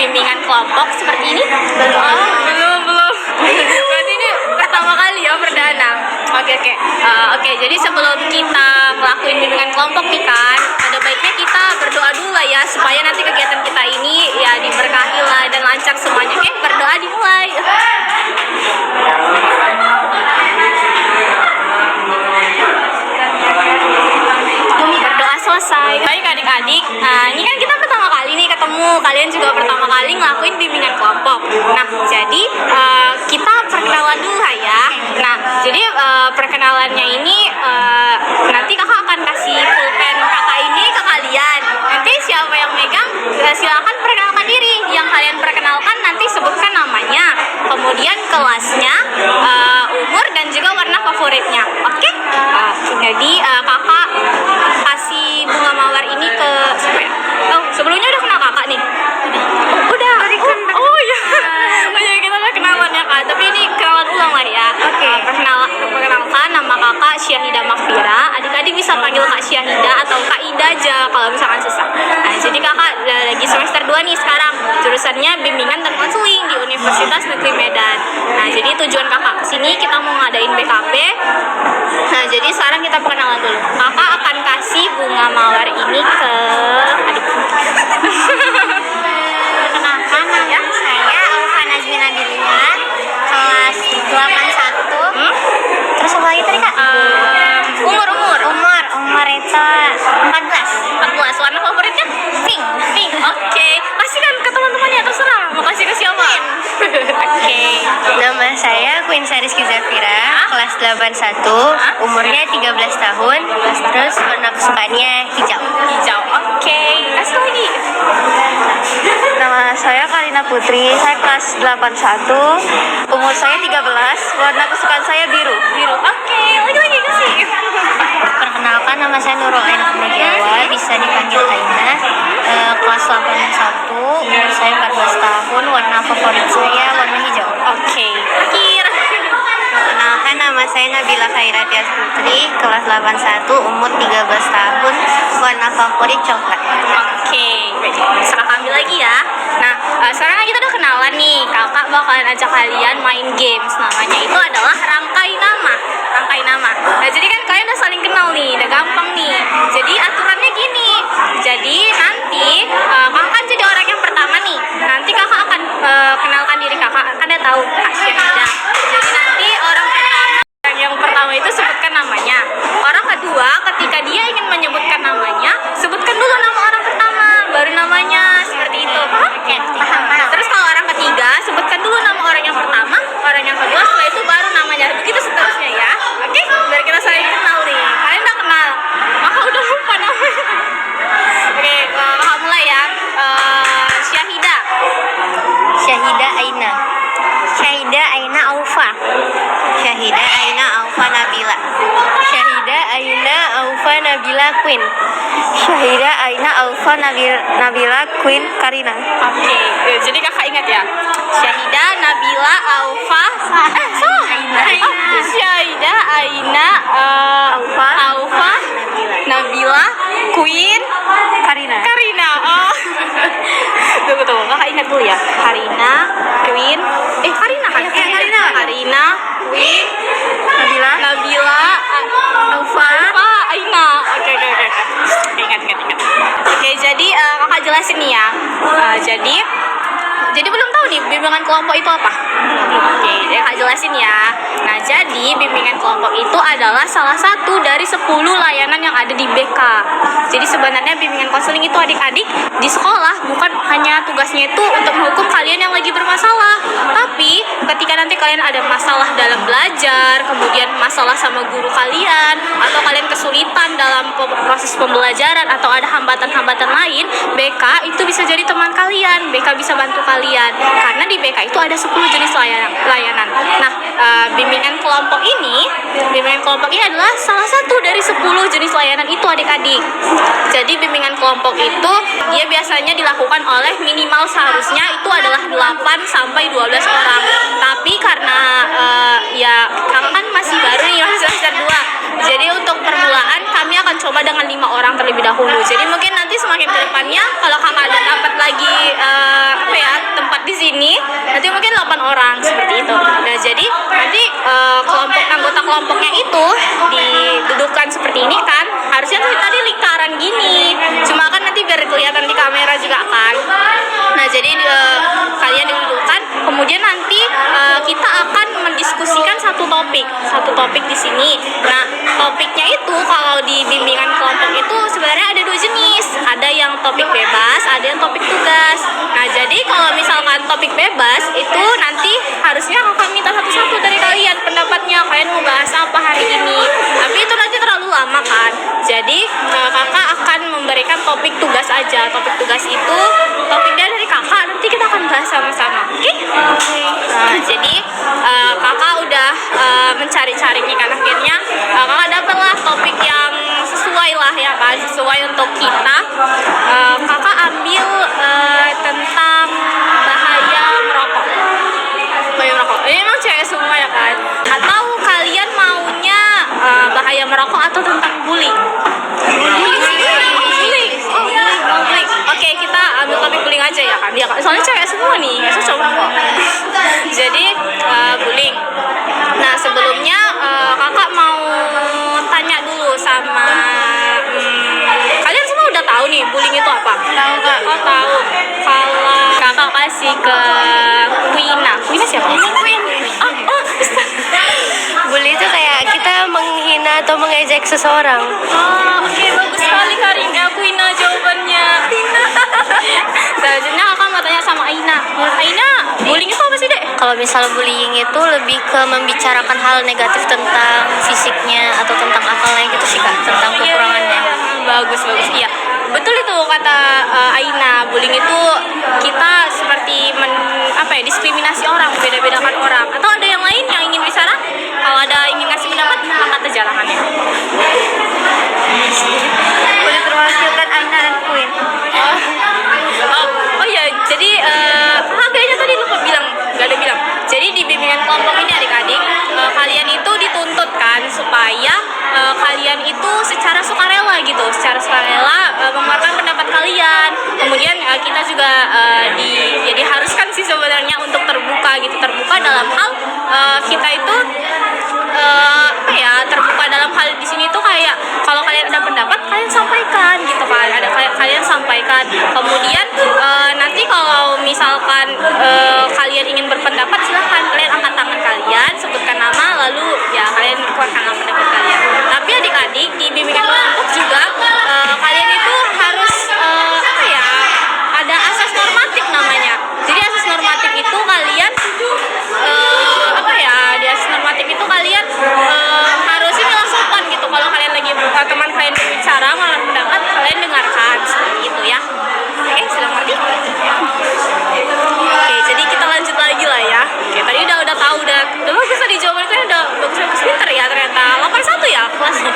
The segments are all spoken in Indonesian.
bimbingan kelompok seperti ini? Belum. Berarti ini pertama kali ya, perdana. Oke. Jadi sebelum kita ngelakuin bimbingan kelompok nih kan, ada baiknya kita berdoa dulu lah ya, supaya nanti kegiatan kita ini ya diberkahi lah dan lancar semuanya. Oke, berdoa dimulai. Berdoa selesai. Baik adik-adik, nah ini kan kita pertama kali nih ketemu, kalian juga pertama kali ngelakuin bimbingan kelompok. Nah jadi kita perkenalan dulu lah ya. Nah jadi perkenalannya ini nanti kakak akan kasih pulpen kakak ini ke kalian. Nanti siapa yang megang silakan perkenalkan diri. Yang kalian perkenalkan nanti sebutkan namanya, kemudian kelasnya, umur dan juga warna favoritnya. Oke? Jadi kakak kasih bunga mawar ini ke siapa ya? Oh, sebelumnya udah kenal kakak nih? Udah. Oh iya. Kita udah kenalan ya kak. Tapi ini kenalan ulang lah ya. Oke. Perkenalkan, nama kakak Syahida Makfira. Adik-adik bisa panggil kak Syahida atau kak Ida aja kalau misalkan susah. Nah, jadi kakak lagi semester 2 nih sekarang. Jurusannya bimbingan dan konseling di Universitas Negeri Medan. Nah, jadi tujuan kakak kesini kita mau ngadain BKP. Nah, jadi sekarang kita perkenalan dulu. Kakak akan kasih bunga mawar ini ke adik. Perkenalkan, nama saya Aufa Nazmina Bilina, kelas 81. Terus apa lagi tadi kak? Umur itu 14. Warna favoritnya? Pink. Oke. Kasih kan ke teman-temannya, terserah. Mau kasih ke siapa? Oke. Nama saya Queen Sariski Zafira, kelas 81, umurnya 13 tahun. Terus warna kesukaannya hijau. Oke. Kasih lagi. Nama saya Karina Putri, saya kelas 81, umur saya 13, warna kesukaan saya biru. Oke. Lagi kasih. Perkenalkan, nama saya Nurul Aina Jawa, bisa dipanggil Aina, kelas 81, umur saya 14 tahun, warna favorit saya warna hijau. Oke. Akhir. Perkenalkan, nama saya Nabila Khairatias Putri, kelas 81, umur 13 tahun, warna favorit coklat. Oke. Bisa kakak ambil lagi ya. Nah, sekarang kita udah kenalan nih. Kakak bakalan ajak kalian main games. Namanya itu adalah rangkai nama. Nah, jadi kan kalian udah saling kenal nih, udah gampang nih. Jadi aturannya gini. Jadi nanti kakak kan jadi orang yang pertama nih. Nanti kakak akan kenalkan diri kakak. Kan udah tahu Kak Syahida. Jadi nanti orang yang pertama itu sebutkan namanya. Orang kedua ketika dia ingin menyebutkan namanya, sebutkan dulu nama orang pertama, baru namanya, seperti itu. Paham? Terus kalau orang ketiga, sebutkan dulu nama orang yang pertama, orang yang kedua, setelah itu baru namanya. Begitu seterusnya ya. Oke? Biar kita saling kenal nih. Kalian udah kenal? Maka udah lupa namanya. Oke, kakak mulai ya. Syahida Aina. Syahida Aina Aufa. Syahida Aina Aufa Nabila. Syahida Aina Aufa Nabila Queen. Syahida Aina Aufa Nabila Queen Karina. Oke, jadi kakak ingat ya. Syahida Nabila Aufa. Syahida Aina Aufa Nabila Queen Karina. Oh. Tunggu. Kakak ingat dulu ya. Karina, Queen. Karina kan? Karina, Queen, Nabila, Aufa, Aina. Oke. Ingat. Oke, jadi kakak jelasin nih ya. Jadi belum tahu nih bimbingan kelompok itu apa? Oke, jadi kakak jelasin ya. Nah, jadi bimbingan kelompok itu adalah salah satu dari 10 layanan yang ada di BK. Jadi sebenarnya bimbingan konseling itu adik-adik di sekolah bukan hanya tugasnya itu untuk menghukum kalian yang lagi bermasalah. Tapi ketika nanti kalian ada masalah dalam belajar, kemudian masalah sama guru kalian, atau kalian kesulitan dalam proses pembelajaran atau ada hambatan-hambatan lain, BK itu bisa jadi teman kalian. BK bisa bantu kalian. Karena di BK itu ada 10 jenis layanan. Nah, bimbingan kelompok ini adalah salah satu dari 10 jenis layanan itu adik-adik. Jadi bimbingan kelompok itu dia biasanya dilakukan oleh minimal seharusnya itu adalah 8 sampai 12 orang. Tapi karena kakak kan masih baru nih, masih semester 2. Jadi untuk permulaan kami akan coba dengan 5 orang terlebih dahulu. Jadi mungkin nanti semakin ke depannya kalau kakak dapat lagi kelompoknya itu didudukan seperti ini kan, harusnya tuh tadi lingkaran gini, cuma kan nanti biar kelihatan di kamera juga kan. Nah jadi kalian didudukkan, kemudian nanti kita akan mendiskusikan satu topik di sini. Nah topiknya itu kalau di bimbingan kelompok itu sebenarnya ada dua jenis, ada yang topik bebas, ada yang topik tugas. Nah jadi kalau misalkan topik bebas itu nanti harusnya kakak minta satu-satu dari kalian pendapatnya, kalian mau bahas apa hari ini, tapi itu nanti terlalu lama kan. Jadi kakak akan memberikan topik tugas aja. Topik tugas itu topiknya dari kakak, nanti kita akan bahas sama-sama. Oke? Nah jadi kakak udah mencari-cari nih kan, akhirnya kakak dapatlah topik yang sesuai lah ya kan, sesuai untuk kita. Kakak ambil tentang bahaya merokok. Ini emang cewek semua ya kan? Atau kalian maunya bahaya merokok atau tentang bullying? Bullying. Oke, kita ambil topik bullying aja ya kan? Ya, soalnya cewek semua nih, nggak cocok merokok. Jadi bullying. Nah sebelumnya kakak mau tanya dulu sama kalian semua udah tahu nih bullying itu apa? Tahu kak. Oh tahu. Kalau kakak kasih ke Quina siapa? Queen. Bully itu kayak kita menghina atau mengejek seseorang. Oke, bagus sekali Karina. Quina jawabannya. Selanjutnya kakak mau tanya sama Aina. Aina, bullying itu apa sih dek? Kalau misal bullying itu lebih ke membicarakan hal negatif tentang fisiknya atau tentang akalnya gitu sih kak, tentang kekurangannya. Bagus. Iya, betul itu kata Aina. Bullying itu kita seperti diskriminasi orang, beda-bedakan orang. Atau ada yang lain yang ingin bicara? Kalau ada ingin ngasih pendapat, angkat aja tangannya. Boleh terwakilkan Aina dan Queen. Oh ya, jadi kayaknya tadi lupa bilang, gak ada bilang. Jadi di bimbingan kelompok ini adik-adik, kalian itu dituntut kan supaya kalian itu secara sukarela gitu, mengeluarkan pendapat kalian. Kemudian kita juga diharuskan sih sebenarnya untuk terbuka dalam hal kita itu terbuka dalam hal di sini tuh kayak kalau kalian ada pendapat kalian sampaikan gitu kan, kalian sampaikan. Kemudian nanti kalau misalkan kalian ingin berpendapat silahkan kalian angkat tangan kalian, sebutkan nama, lalu ya kalian keluarkan pendapat kalian. Tapi adik-adik di bimbingan kelompok juga kalian itu harus ada asas normatif namanya. Jadi asas normatif itu kalian di asas normatif itu kalian harus inilah sopan gitu. Kalau kalian lagi teman kalian berbicara mengenai pendapat, kalian dengarkan seperti itu ya. Oke, sudah ngerti? Oke, jadi kita lanjut lagi lah ya. Oke, tadi udah tahu, udah bagus tadi jawabannya, udah bagus pinter ya ternyata. 81 ya kelasnya.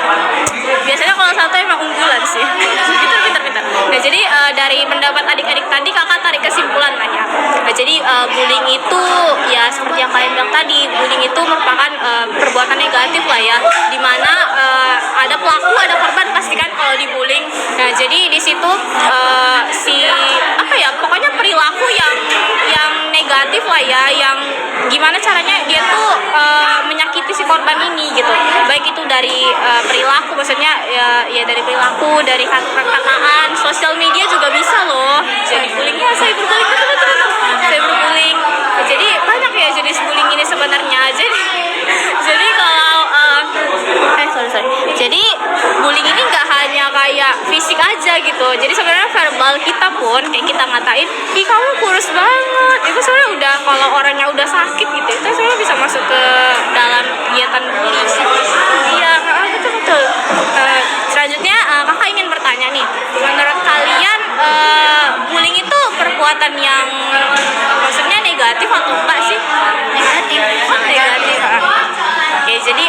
Biasanya kalau 1 emang unggulan sih. Pinter. Nah, jadi dari pendapat adik-adik tadi kakak tarik kesimpulan lah ya. Nah, jadi bullying itu ya seperti yang kalian bilang tadi, bullying itu merupakan perbuatan negatif lah ya, dimana ada pelaku ada korban pastikan kalau dibullying. Nah jadi di situ pokoknya perilaku yang negatif lah ya, yang gimana caranya dia tuh menyakiti si korban ini gitu, baik itu dari perilaku, maksudnya ya dari perilaku, dari perkataan, sosial media juga bisa loh jadi bullyingnya. Cyberbullying cyberbullying, jadi banyak ya jenis bullying ini sebenarnya. Jadi kalau jadi bullying ini nggak hanya kayak fisik aja gitu, jadi sebenarnya verbal kita pun kayak kita ngatain, ih kamu kurus banget, itu sebenarnya udah, kalau orangnya udah sakit gitu, itu sebenarnya bisa masuk ke dalam kegiatan bullying. Iya, betul. Selanjutnya kakak ingin bertanya nih, menurut kalian bullying itu perbuatan yang maksudnya negatif atau enggak sih? Negatif. Oke, jadi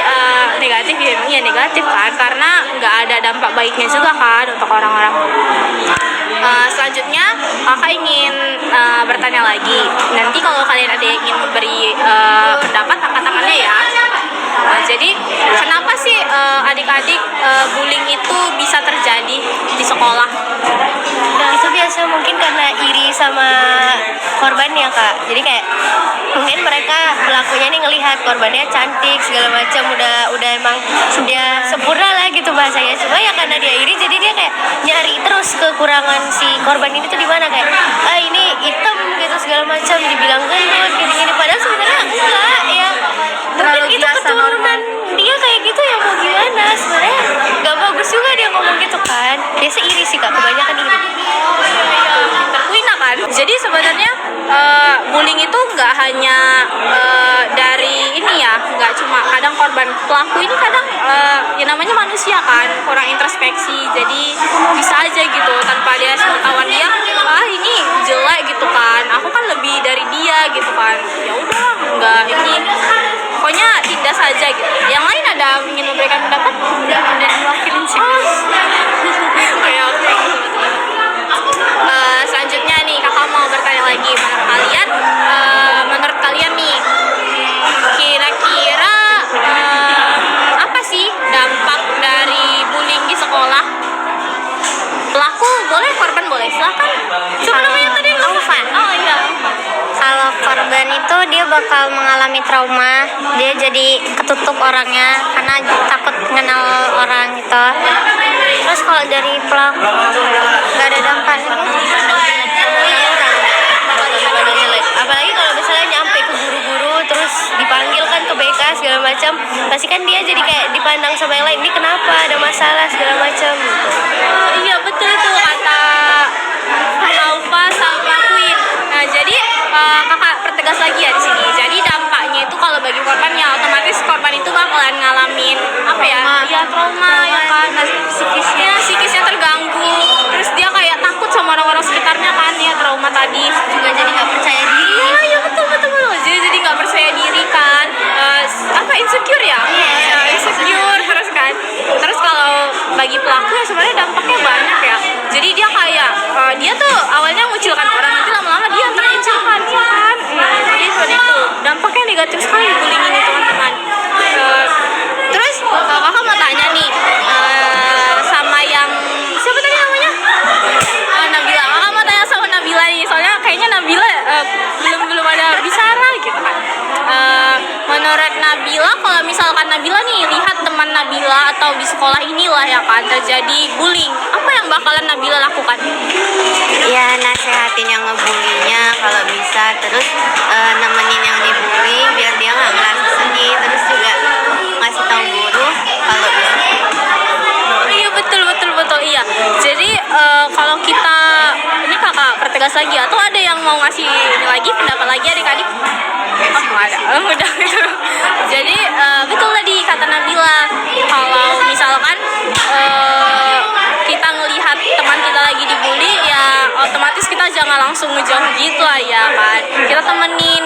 negatif ya, emang ya negatif kan, karena nggak ada dampak baiknya juga kan untuk orang-orang. Selanjutnya kakak ingin bertanya lagi, nanti kalau kalian ada yang ingin memberi pendapat, angkat tangannya ya. Jadi kenapa sih adik-adik bullying itu bisa terjadi di sekolah? Itu biasa mungkin karena iri sama korbannya Kak. Jadi kayak mungkin mereka pelakunya nih ngelihat korbannya cantik segala macam, udah emang dia sempurna lah gitu bahasanya. Cuma ya karena dia iri, jadi dia kayak nyari terus kekurangan si korban ini tuh di mana, kayak ini hitam gitu segala macam, dibilang gendut gini-gini, padahal sebenarnya enggak ya. Terlalu Mungkin itu biasa keturunan dia kayak gitu ya, mau gimana sebenarnya nggak bagus juga dia ngomong gitu kan. Biasa iri sih Kak, kebanyakan iri. Wina kan. Jadi sebenarnya bullying itu nggak hanya dari ini ya, nggak cuma kadang korban, pelaku ini kadang ya namanya manusia kan, kurang introspeksi, jadi bisa aja gitu tanpa dia sepengetahuan dia, ini jelek gitu kan, aku kan lebih dari dia gitu kan, ya udah nggak ini, pokoknya tindas saja gitu. Yang lain ada ingin memberikan pendapat? Ada diwakilin sih. Oke, oke. Selanjutnya nih kakak mau bertanya lagi, menurut kalian nih kira-kira apa sih dampak dari bullying di sekolah? Pelaku boleh, korban boleh, silahkan. Coba namanya tadi lupa. Oh iya. Kalau korban itu dia bakal mengalami trauma, dia jadi ketutup orangnya karena takut mengenal orang gitu. Terus kalau dari pelaku nggak ada dampaknya. Apalagi kalau misalnya nyampe ke guru-guru terus dipanggil kan ke BK segala macam, pasti kan dia jadi kayak dipandang sama yang lain, ini kenapa, ada masalah segala macam gitu. Iya betul tuh kata Alfa sama Queen. Nah jadi kakak pertegas lagi ya di sini. Jadi dampaknya itu kalau bagi korban ya otomatis korban itu bakalan ngalamin apa ya? Ya trauma ya kan, psikisnya terganggu. Terus dia kayak takut sama orang-orang sekitarnya kan, ya trauma tadi. Juga jadi nggak percaya diri. Iya betul. Jadi nggak percaya diri kan, insecure ya? Iya, insecure terus kan. Terus kalau bagi pelaku ya sebenarnya dampaknya banyak ya. Jadi dia kayak dia tuh awalnya mengucilkan orang, nanti lama-lama dia terinjilkan ya kan. Jadi seperti itu. Dampaknya negatif sekali bullying ini teman-teman. Terus kakak mau tanya nih sama yang siapa tadi namanya? Nabila. Kakak mau tanya sama Nabila nih, soalnya kayaknya Nabila belum ada bicara gitu kan. Menurut Nabila, kalau misalkan Nabila nih lihat teman Nabila atau di sekolah inilah ya kan terjadi bullying, apa yang bakalan Nabila lakukan? Ya nasehatin yang ngebulinya kalau bisa, terus nemenin yang dibully biar dia nggak ngerasa sedih, terus juga ngasih tahu guru kalau bisa. Iya betul iya. Jadi kalau kita ini kakak pertegas lagi, atau ada yang mau ngasih ini lagi pendapat lagi adik-adik? Oh ada, udah gitu. Jadi betul tadi kata Nabila, kalau misalkan kita ngelihat teman kita lagi dibully ya otomatis kita jangan langsung ngejauh gitu lah ya kan, kita temenin.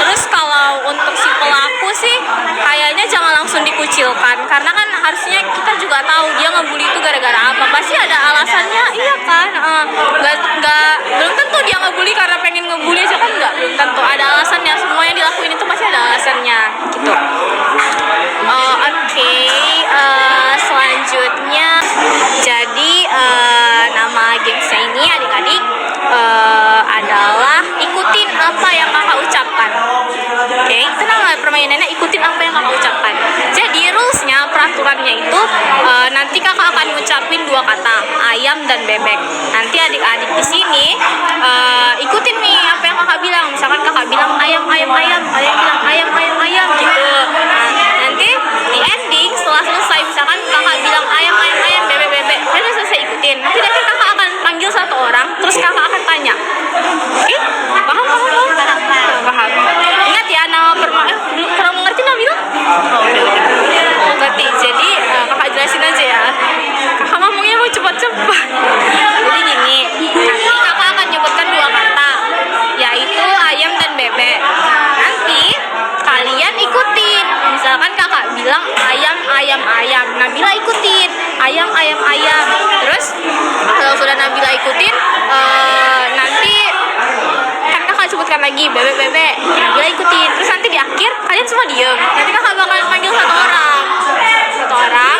Terus kalau untuk si pelaku sih kayaknya jangan langsung dikucilkan, karena kan harusnya kita juga tahu dia ngebully itu gara-gara apa, pasti ada alasannya, iya kan. Nggak belum tentu dia ngebully karena pengen ngebully aja kan, belum tentu, ada alasannya. Semua yang dilakuin itu pasti ada alasannya gitu. Oke. Selanjutnya jadi nama gamesnya ini adik-adik adalah ikutin apa yang kakak ucapkan. Oke, tenang lah, permainannya ikutin apa yang kakak ucapkan. Jadi rulesnya, peraturannya itu nanti kakak akan ngucapin 2 kata, ayam dan bebek. Nanti adik-adik di sini ikutin nih apa yang kakak bilang. Misalkan kakak bilang ayam, kalian bilang ayam gitu. Nah, nanti di ending setelah selesai misalkan kakak bilang ayam, bebek, dan udah selesai ikutin. Nanti kakak akan panggil 1 orang, terus kakak akan tanya. Oke? Paham? Paham. Ingat ya, nama kurang mengerti Nabila? Oh, ngerti. Jadi kakak jelasin aja ya. Kakak ngomongnya mau cepat-cepat. Jadi gini, nanti kakak akan nyebutkan 2 kata, yaitu ayam dan bebek. Nah, nanti kalian ikutin. Misalkan kakak bilang ayam, Nabila ikutin ayam. Terus kalau sudah Nabila ikutin, nanti kan kakak sebutkan lagi bebek, Nabila ikutin. Terus nanti di akhir kalian semua diem. Nanti kakak bakal panggil 1 orang.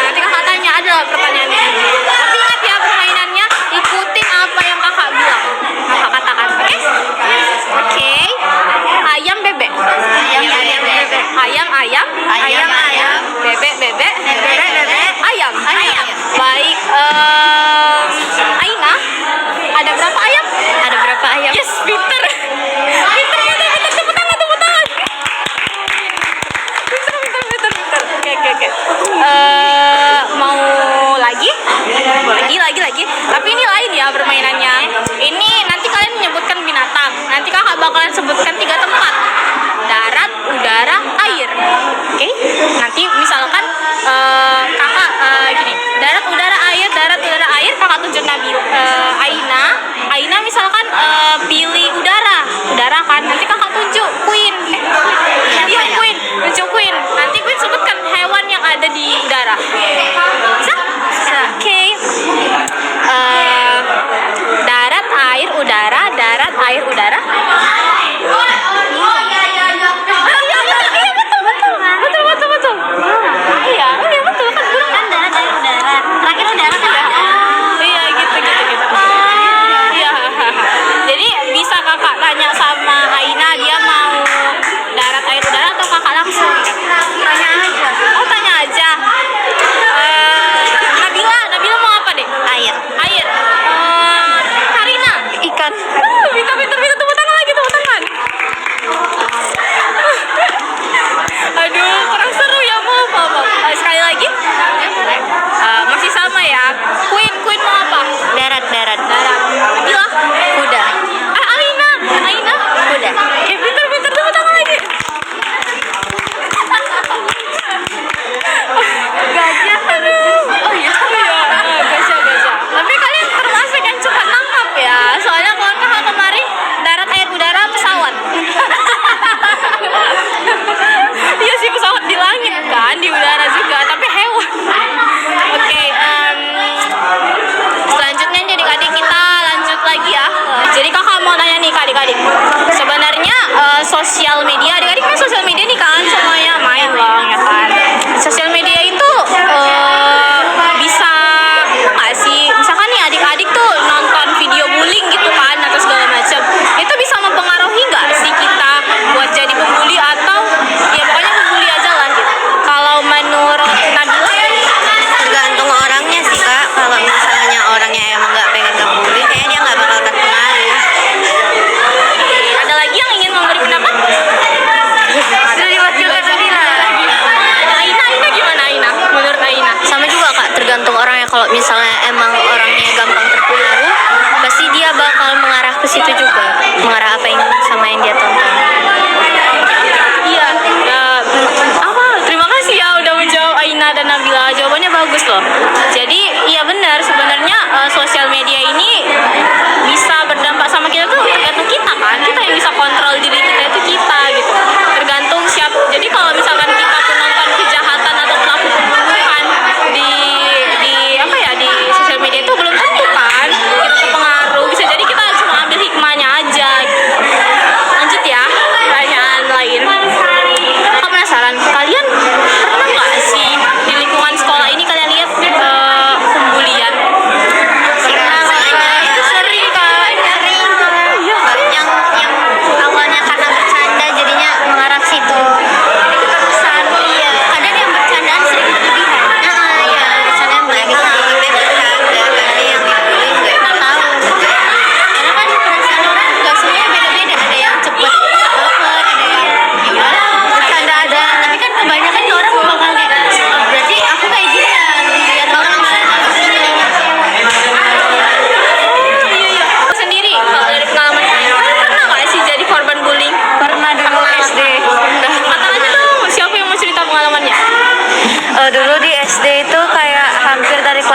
Nanti kakak tanya, ada pertanyaannya. Tapi ingat ya, permainannya ikutin apa yang kakak bilang. Kakak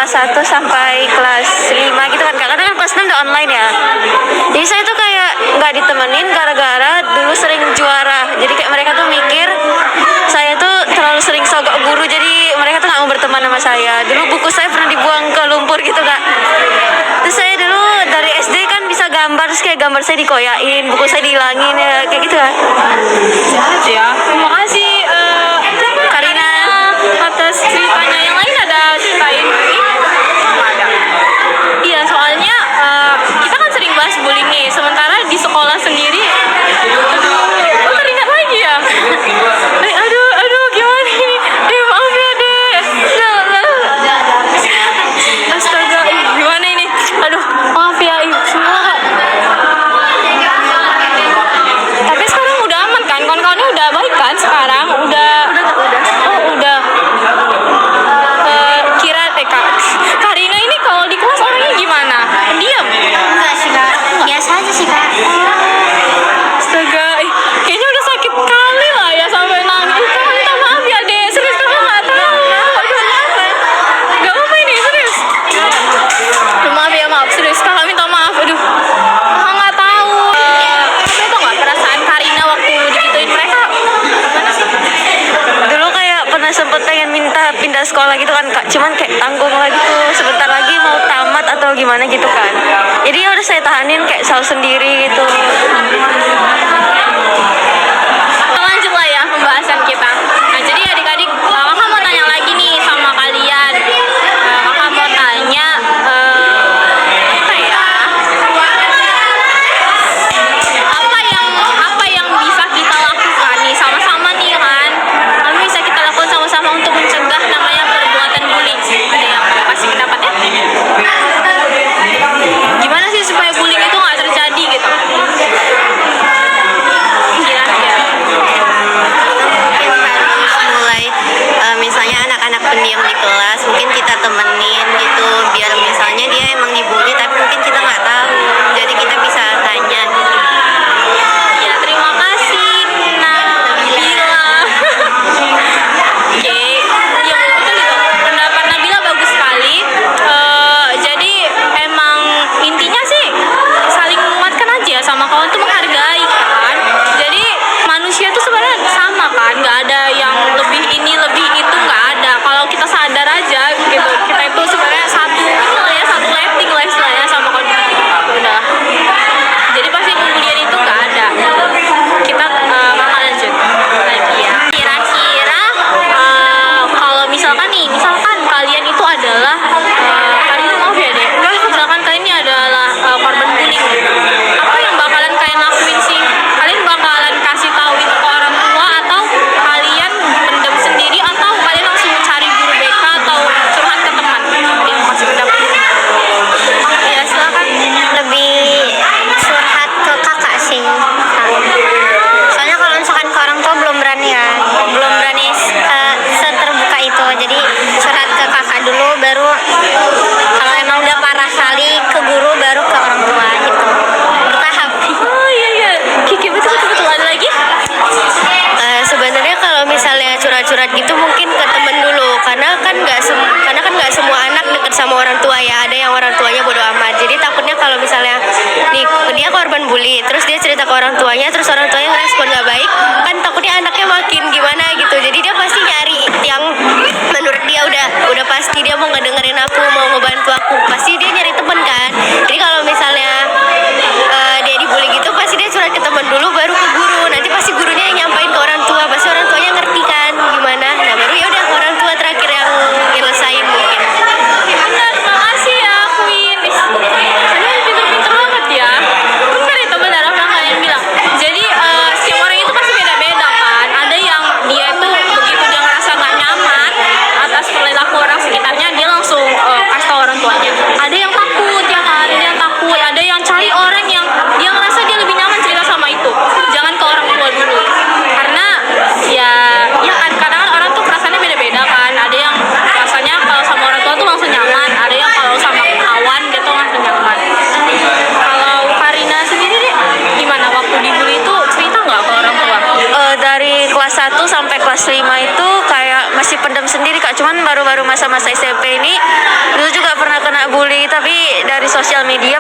kelas 1 sampai kelas 5 gitu kan, karena kan kelas 6 udah online ya. Jadi saya tuh kayak nggak ditemenin gara-gara dulu sering juara. Jadi kayak mereka tuh mikir saya tuh terlalu sering sogok guru, jadi mereka tuh nggak mau berteman sama saya. Dulu buku saya pernah dibuang ke lumpur gitu kak. Terus saya dulu dari SD kan bisa gambar, terus kayak gambar saya dikoyain, buku saya dihilangin ya, kayak gitu kan. Jahat ya. Terima kasih Karina atas ceritanya. Yang lain ada ceritain? Iya, soalnya kita kan sering bahas bullying nih. Sementara di sekolah sendiri, aduh, teringat lagi ya. Aduh, gimana ini? Maaf ya dek. Astaga, gimana ini? Aduh, maaf ya semua kak. Tapi sekarang udah aman kan? Kawan-kawannya udah baik kan sekarang? Udah. Oh, udah. Kira kak Karina ini kalau di kelas orangnya gimana? Pendiam? Enggak sih kak, biasa aja sih kak. Astaga, kayaknya udah sakit kali lah ya sampai nangis. Kakak minta maaf ya dek, serius kakak nggak tahu. Gak apa ini, serius. Maaf, serius kakak minta maaf. Aduh, kakak nggak tahu. Kamu tau nggak perasaan Karina waktu digituin mereka? Gimana sih? Dulu kayak pernah sempet pengen minta pindah sekolah gitu kan kak, cuman kayak tanggung lagi tuh, sebentar lagi mau tamat atau gimana gitu kan. Jadi ya udah saya tahanin kayak selalu sendiri gitu. Lanjut lah ya pembahasan kita. Nah jadi adik-adik, kakak mau tanya lagi nih sama kalian. Kakak mau tanya apa ya? Apa yang bisa kita lakukan nih sama-sama nih kan? Apa bisa kita lakukan sama-sama untuk mencegah namanya perbuatan bullying? Ada yang kasih pendapatnya? Gimana sih supaya bullying itu nggak terjadi gitu? Kira-kira. Mungkin harus mulai misalnya anak-anak pendiam di kelas mungkin kita temenin gitu, biar misalnya dia emang dibully tapi mungkin kita nggak tahu, jadi kita bisa tanya gitu. Ya, terima kasih Nabila. Oke, ya betul itu. Pendapat Nabila bagus sekali. Jadi emang intinya sih saling menguatkan aja, sama kawan tuh menghargai kan. Jadi manusia tuh sebenarnya sama kan, nggak ada yang lebih ini lebih itu, nggak ada. Kalau kita sadar aja gitu, kita itu sebenarnya satu inilah ya, satu letting lah istilahnya sama kawan. Udah. Jadi pasti pembulian itu nggak ada. Kita bakal lanjut lagi ya. Kira-kira kalau misalkan kalian itu adalah Karina maaf ya deh. Misalkan kalian ini adalah korban bullying. Apa yang bakalan kalian lakuin sih? Kalian bakalan kasih tahu itu ke orang tua, atau kalian pendam sendiri, atau kalian langsung cari guru BK atau curhat ke teman? Yang masih pendapat. Ya silakan. Lebih curhat ke kakak sih kak. Soalnya kalau misalkan ke orang tua belum berani ya, belum berani seterbuka itu, jadi curhat ke kakak dulu, baru kalau emang udah parah kali ke guru, baru ke orang tua gitu, bertahap. Oh iya, Kiki betul. Ada lagi? Sebenarnya kalau misalnya curhat-curhat gitu mungkin ke temen dulu, karena kan nggak semua anak deket sama orang tua ya, ada yang orang tuanya bodo amat. Jadi takutnya kalau misalnya nih dia korban bully, terus dia cerita ke orang tuanya, terus orang tuanya ngerespon nggak baik, kan takutnya anaknya makin gimana gitu. Jadi dia pasti nyari yang menurut dia udah pasti dia mau ngedengerin aku, mau ngebantu aku, pasti dia nyari temen kan. Jadi kalau misalnya dia dibully gitu, pasti dia curhat ke temen dulu, baru ke guru. Nanti pasti gurunya yang nyampein ke orang tua, pasti orang tuanya ngerti kan gimana. Nah baru ya udah orang tua terakhir yang nyelesain mungkin. Benar, makasih ya Queen. Kalian pinter-pinter banget ya. Benar itu, benar apa yang kalian bilang. Jadi setiap orang itu pasti beda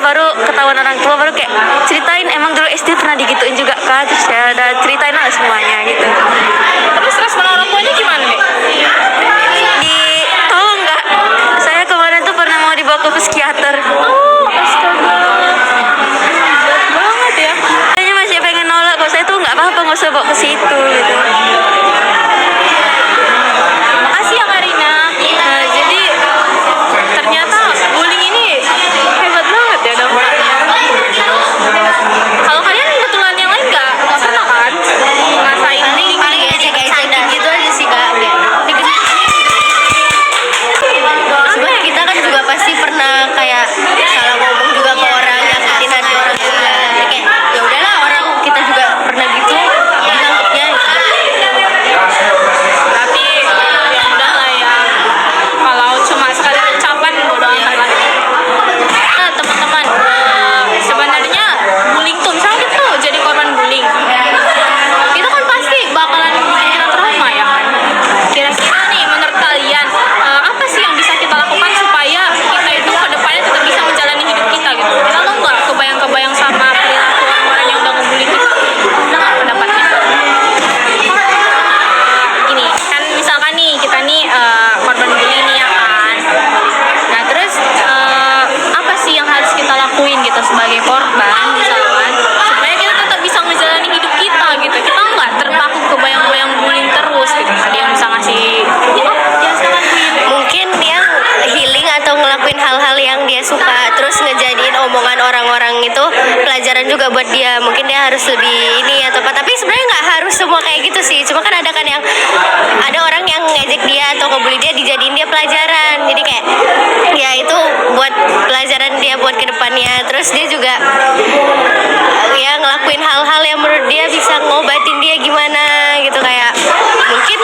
baru ketahuan orang tua, baru kayak ceritain emang dulu SD pernah digituin juga kan, terus ya udah ceritain lah semuanya gitu. Terus respon orang tuanya gimana nih? Tolong nggak, saya kemarin tuh pernah mau dibawa ke psikiater. Astaga, berat banget ya. Kayaknya masih pengen nolak kok, saya tuh nggak apa-apa, nggak usah bawa ke situ gitu. Makasih ya Karina. Jadi ternyata bullying ini hebat banget ya dampaknya. Kalau kalian kebetulan yang lain nggak pernah kan ngerasain bullying? Paling ejek-ejekin gitu aja sih kak, kayak sebenarnya kita kan juga pasti pernah kayak salah ngomong juga ke orang, nyakitin hati orang juga. Jadi kayak ya udahlah, orang kita juga pernah gitu bilangnya Tapi ya udah lah ya. Kalau cuma sekali ucapan bodo amat lah. Nah, teman-teman, sebenarnya bullying tuh misalnya kita tuh jadi korban bullying, itu kan pasti bakalan bikin kita trauma ya kan. Kira-kira nih menurut kalian apa sih yang bisa kita lakukan supaya kita itu ke depannya tetap bisa menjalani hidup kita gitu? Kita tuh nggak kebayang-kebayang sama perilaku orang-orang yang udah ngebully kita. Ada nggak pendapatnya? Gini kan, misalkan nih kita nih korban bully nih ya kan. Nah terus apa sih yang harus kita lakuin gitu sebagai korban misalkan, supaya kita tetap bisa menjalani hidup kita gitu, kita nggak terpaku ke bayang-bayang bullying terus gitu. Ada yang bisa ngasih ya silakan Queen. mungkin yang healing atau ngelakuin hal-hal yang dia suka, terus ngejadiin omongan orang-orang itu pelajaran juga buat dia. Mungkin dia harus lebih ini atau apa, tapi sebenarnya nggak harus semua kayak gitu sih. Cuma kan ada yang ada orang yang ngejek dia atau ngebully dia, dijadiin dia pelajaran. Jadi kayak ya itu buat pelajaran dia buat kedepannya. Terus dia juga ya ngelakuin hal-hal yang menurut dia bisa ngobatin dia gimana gitu, kayak mungkin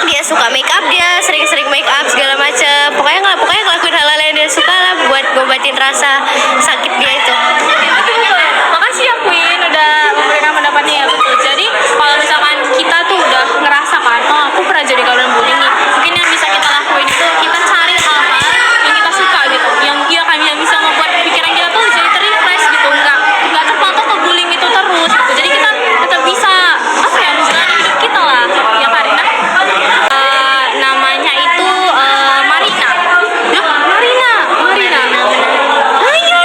dia suka make up, dia sering-sering make up segala macam. Pokoknya ngelakuin hal-hal yang dia suka lah buat ngobatin rasa sakit dia itu. Makasih ya Queen udah memberikan pendapatnya ya, betul. Jadi kalau misalkan kita tuh udah ngerasa kan, oh aku pernah jadi korban bullying nih, mungkin yang bisa kita lakuin itu kita cari hal-hal yang kita suka gitu, yang yang bisa membuat pikiran kita tuh jadi terrefresh gitu, nggak terpaku ke bullying itu terus gitu. Jadi kita tetap bisa apa ya, menjalani hidup kita lah ya Karina. Namanya itu Marina. Ya, Marina. Oh iya,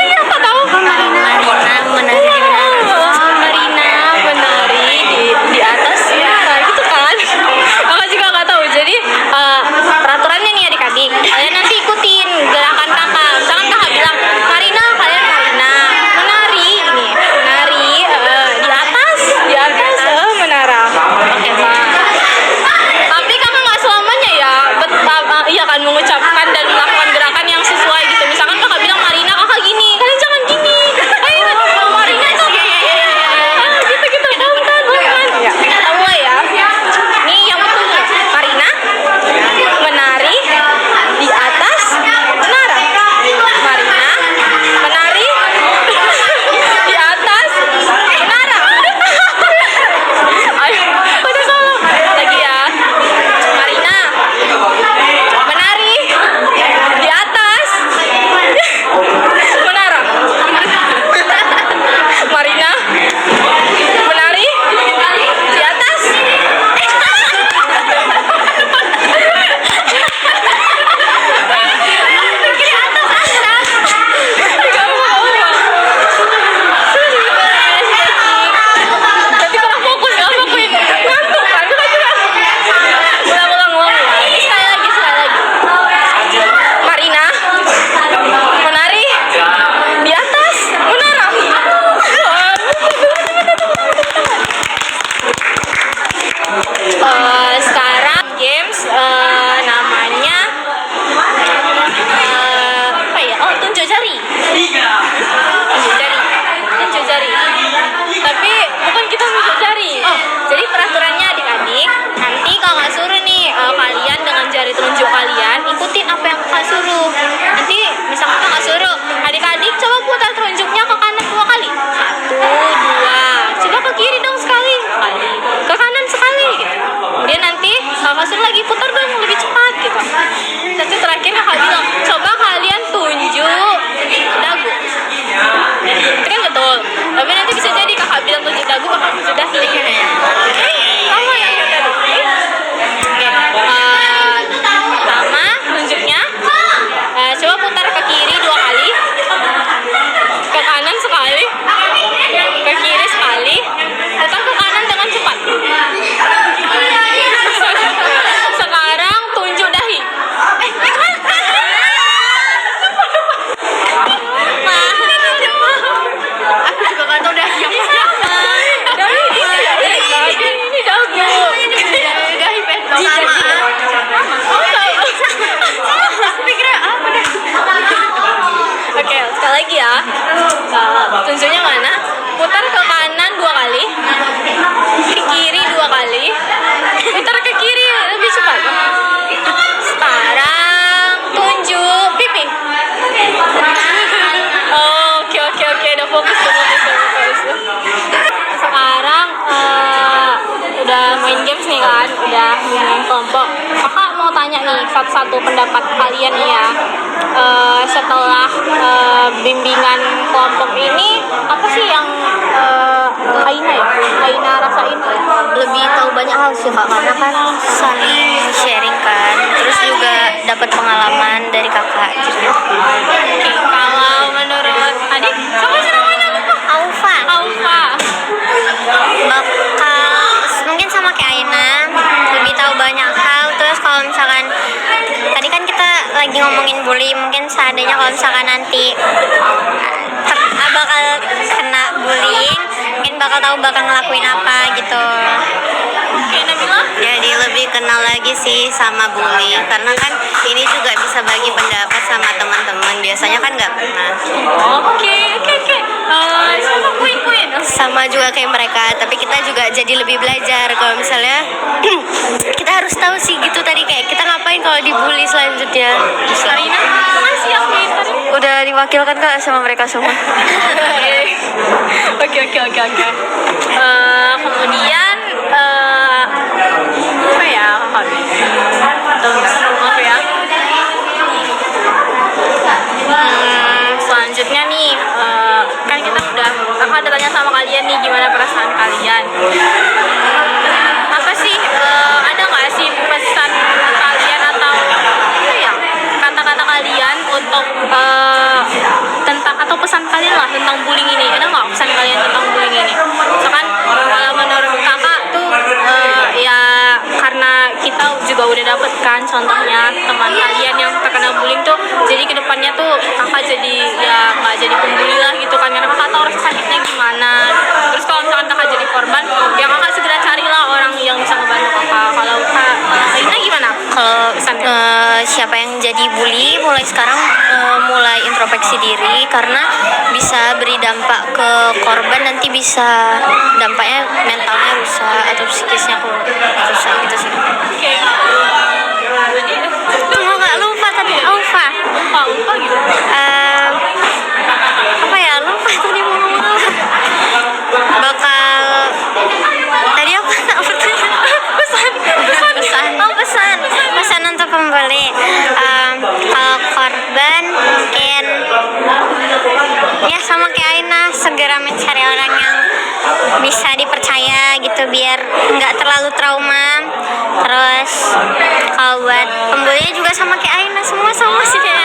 tunjuknya mana? Putar ke kanan 2 kali, ke kiri 2 kali, putar ke kiri lebih cepat. Sekarang tunjuk pipi. Oke, udah fokus. Sekarang udah main games nih kan, udah main kelompok. Kakak mau tanya nih satu-satu pendapat kalian nih ya. Setelah bimbingan kelompok ini, apa sih yang Aina rasain? Lebih tahu banyak hal sih kak, karena kan saling sharing kan, terus juga dapat pengalaman dari kakak gitu. Oke, kalau menurut adik, siapa sih namanya? Aufa bakal mungkin sama kayak Aina, lebih tahu banyak hal. Terus kalau misalkan tadi kan kita lagi ngomongin bully, mungkin seandainya kalau misalkan nanti bakal kena bullying, mungkin bakal tahu bakal ngelakuin apa gitu. Oke, Nabila? Jadi lebih kenal lagi sih sama bully, karena kan ini juga bisa bagi pendapat sama teman-teman, biasanya kan nggak pernah. Oke. Sama Queen. Sama juga kayak mereka, tapi kita juga jadi lebih belajar kalau misalnya kita harus tahu sih gitu tadi, kayak kita ngapain kalau dibully selanjutnya. Karina, makasih ya Queen tadi. Udah diwakilkan kak sama mereka semua. Oke. Kemudian apa ya kakak? Maaf ya. Selanjutnya nih, kan kita kakak udah tanya sama kalian nih gimana perasaan kalian. Apa sih, ada nggak sih pesan kalian atau apa ya, kata-kata kalian untuk tentang, atau pesan kalian lah tentang bullying ini? Ada nggak pesan kalian tentang bullying ini? Misalkan kalau menurut kakak tuh ya karena kita juga udah dapet kan contohnya teman kalian yang terkena bullying tuh, jadi kedepannya tuh kakak jadi ya nggak jadi pembuli lah gitu kan, karena kakak tahu rasa sakitnya gimana. Terus kalau misalkan kakak jadi korban, ya kakak segera carilah orang yang bisa ngebantu kakak. Kalau Aina gimana? Kalau pesannya? siapa yang jadi bully, mulai sekarang mulai introspeksi diri, karena bisa beri dampak ke korban, nanti bisa dampaknya mentalnya rusak atau psikisnya rusak gitu sih. Oke. Tunggu nggak lupa tadi Aufa. Lupa gitu. Apa ya, lupa tadi mau ngomong apa. Bakal tadi apa pesan untuk pembeli. Kalau korban mungkin ya sama kayak Aina, segera mencari orang yang bisa dipercaya gitu biar nggak terlalu trauma. Terus kalau buat pembuli juga sama kayak Aina, semua sama sih ya.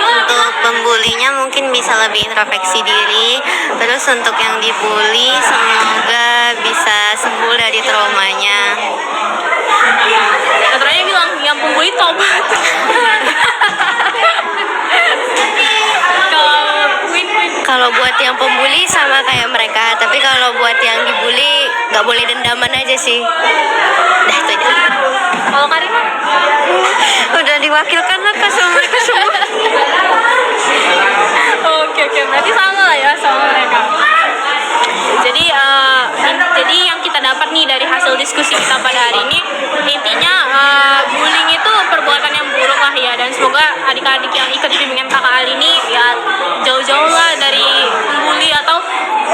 Untuk pembulinya mungkin bisa lebih introspeksi diri. Terus untuk yang dibully semoga bisa sembuh dari traumanya. Katanya bilang yang pembuli tobat. Kalau buat yang pembuli sama kayak mereka, tapi kalau buat yang dibully nggak boleh dendaman aja sih. Dah itu aja. Kalau Karina? Udah diwakilkan lah kak sama mereka semua. Oke, berarti sama lah ya sama mereka. Jadi yang kita dapat nih dari hasil diskusi kita pada hari ini, intinya bullying itu perbuatan yang buruk lah ya, dan semoga adik-adik yang ikut bimbingan kakak Ali ini ya jauh-jauh lah dari bully, atau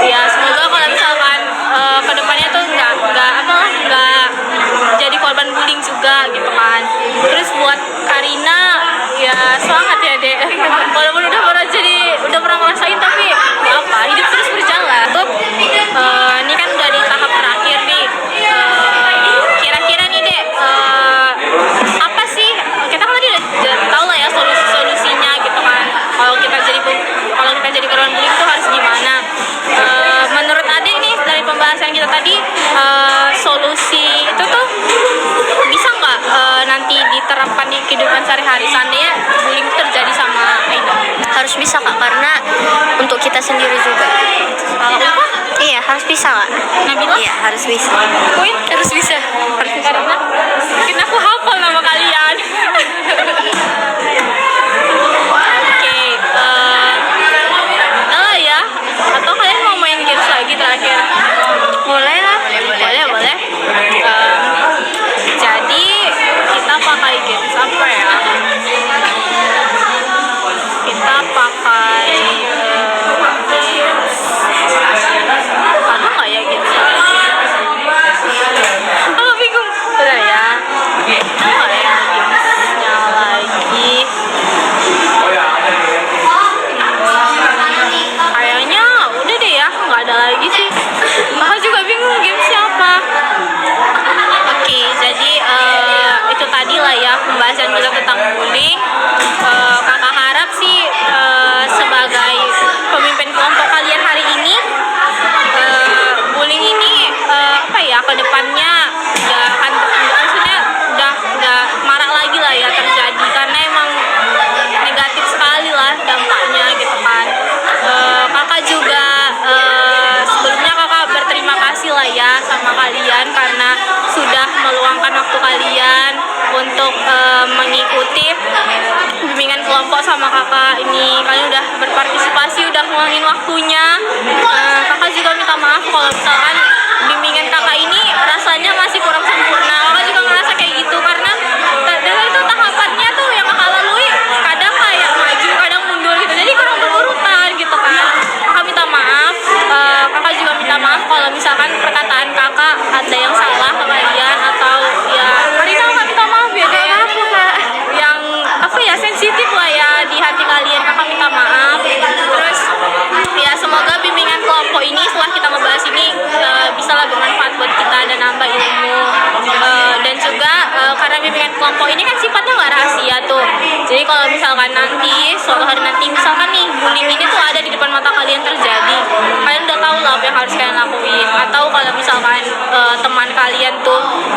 ya semoga kalau misalkan kedepannya tuh nggak jadi korban bullying juga gitu kan. Terus buat Karina ya semangat ya dek, walaupun udah pernah ngerasain, tapi nggak apa, hidup terus berjalan. Tuh ini kan udah di tahap terakhir nih. Kira-kira nih dek, apa sih, kita kan tadi udah tahu lah ya solusinya gitu kan, kalau kita jadi korban bullying itu harus gimana. Menurut adek nih dari pembahasan kita tadi, solusi itu tuh bisa nggak nanti diterapkan di kehidupan sehari-hari seandainya bullying terjadi sama Aina? Harus bisa kak, karena untuk kita sendiri juga. Apa? Iya, harus bisa kak. Nabila? Iya, harus bisa. Queen? Harus bisa. Karina? Mungkin aku hafal nama kalian. Oke, udah lah ya.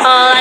Kalau